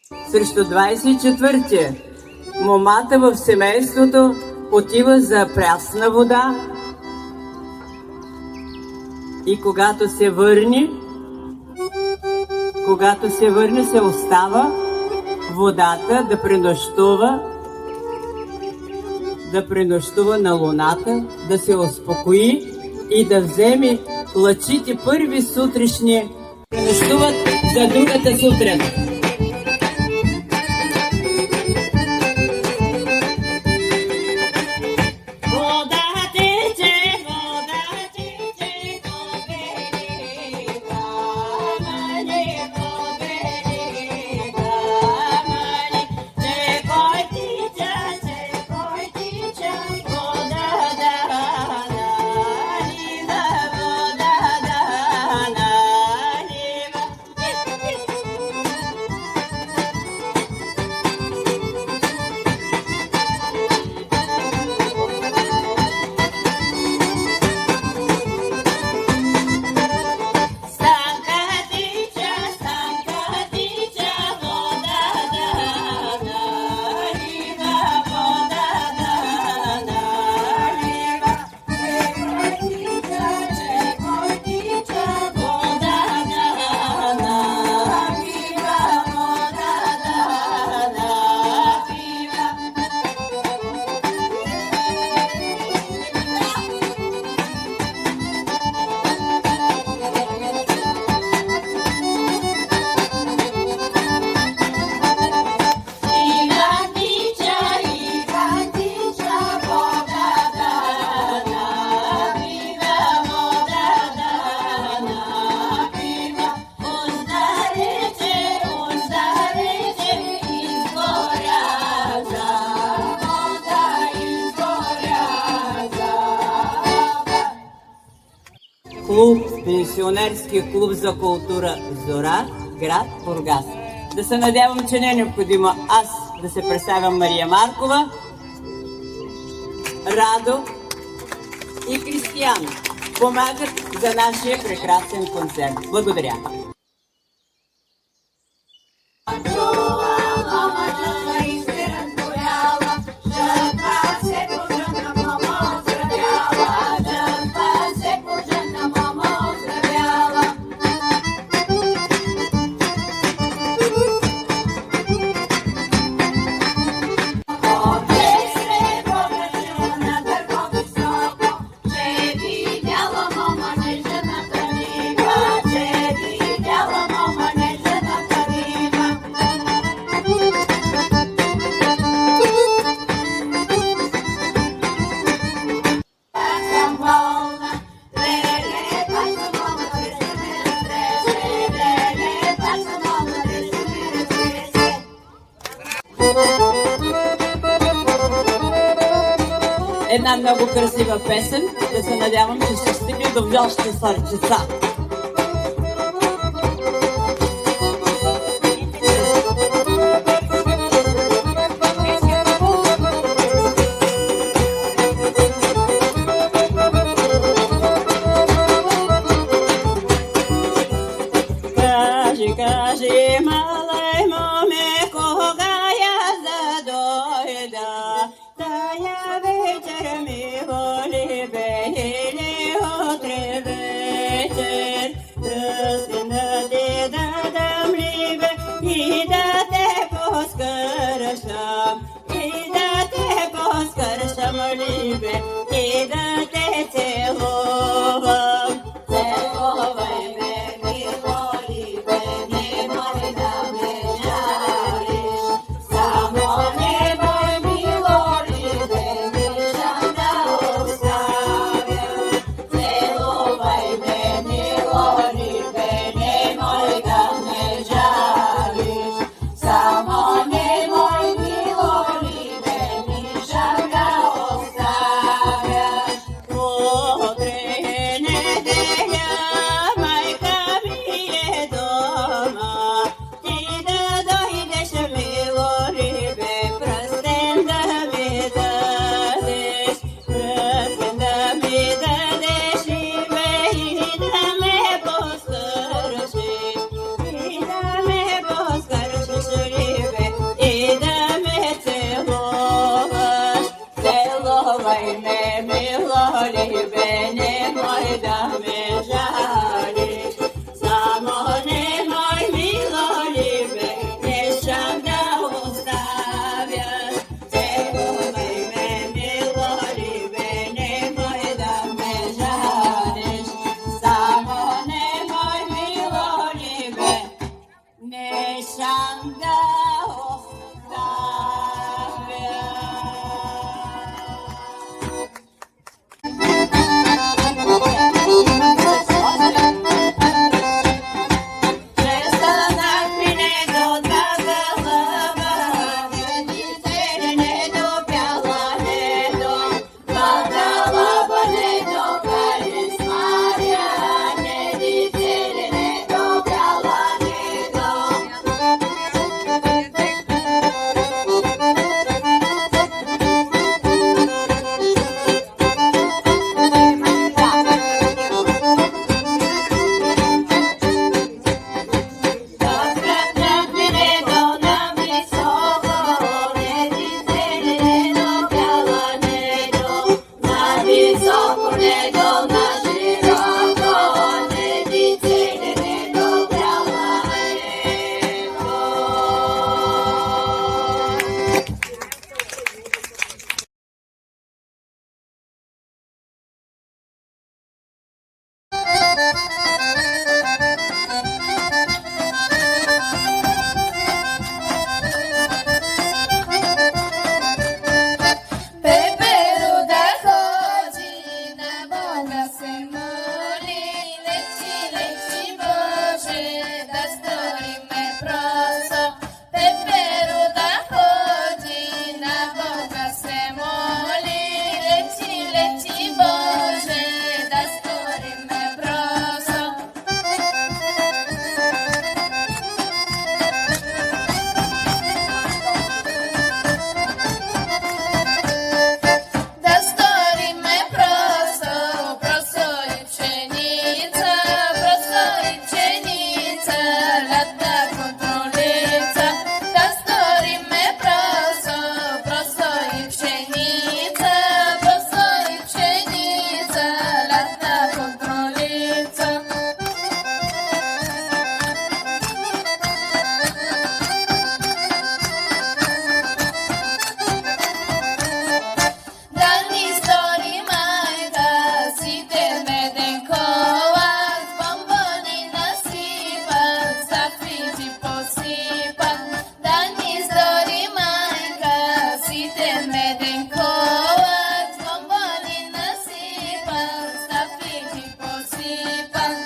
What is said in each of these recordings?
Срещу 24-тия момата в семейството отива за прясна вода и когато се върне, се остава водата да пренощува на луната, да се успокои и да вземе лъчите първи сутрешни, пренощуват за другата сутрин. Пенсионерски клуб за култура Зора, град Бургас. Да се надявам, че не е необходимо аз да се представям. Мария Маркова, Радо и Кристиян помагат за нашия прекрасен концерт. Благодаря. Една много красива песен, да се надявам, че ще стигне до вашите сърчица. Кажи, малай моме, кога я задойда, тая вечер ми воли бейли утре вечер, пръстен да ти дадам либе и да те поскършам, либе и да те целувам. Целувай ме, ми воли бе, не мой да ме жали. лятна контролица, да сториме просо, просо и пшеница, просо и пшеница, лятна контролица. Да ни стори майка, сите меден колак, бомбони насипан, стафити посипан. Да ни стори майка, сите меден колак, бомбони насипан, стафити посипан.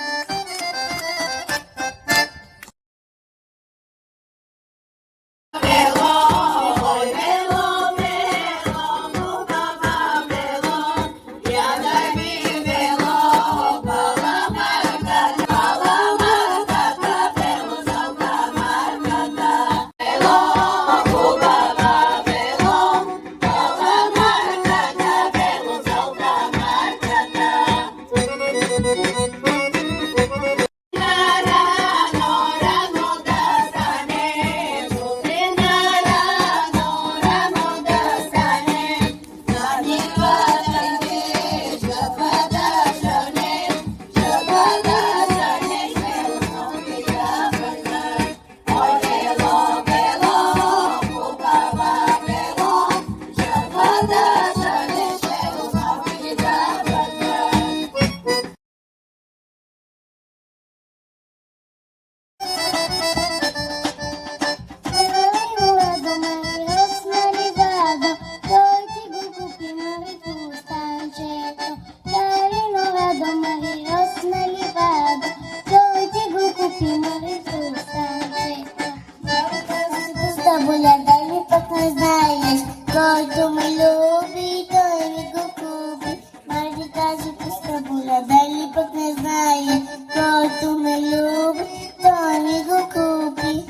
Който ме люби, той ми го купи. Марди тази пуста буля, дали пък не знае. Който ме люби, той ми го купи.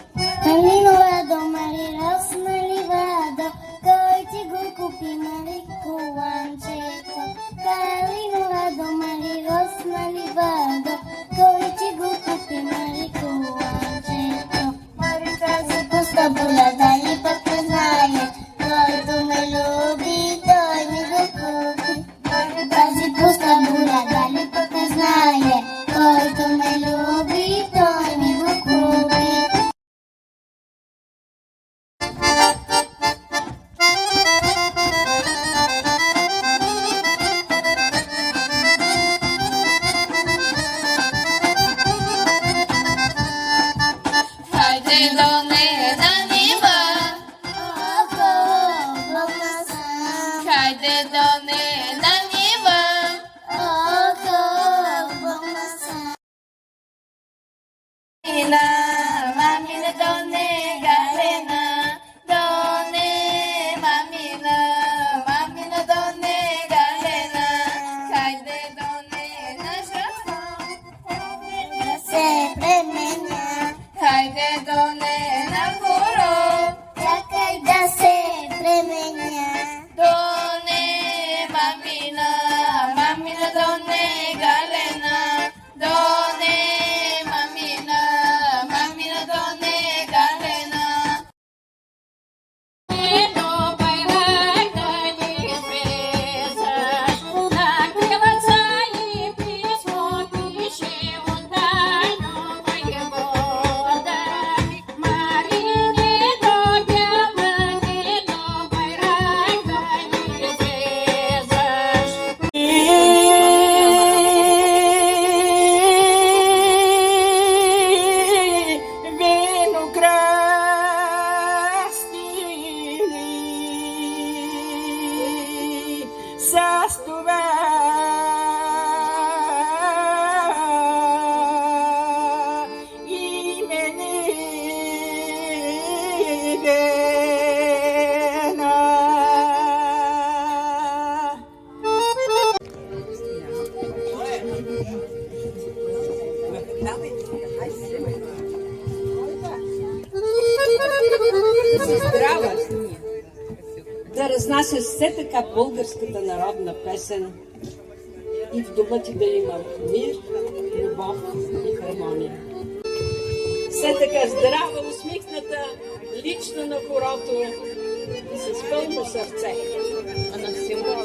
Малиновадо, Мари, росна ливадо, кой ти го купи, Мари, коланчето. Малиновадо, Мари, росна ливадо, кой ти го купи, Мари, коланчето. Мари тази пуста буля, дали пък не знае. Който ме люби, той ми го купи. Тази пуста буля, дали пък не знае. Който ме люби, той ми го купи. Хайде до нея нива, хайде до нея нива. Mamina donne galena, donne mamina, mamina donne galena, хайде donne наша Да се пременя, хайде donne на хоро, чакай да се пременя. donne mamina, mamina donne galena, donne mamina, mamina donne galena. С това Здрава! Да разнасяш все така българската народна песен и в дома ти да има мир, любов и хармония. все така здрава, усмихната, лично на хорото и с пълно сърце. А на символ.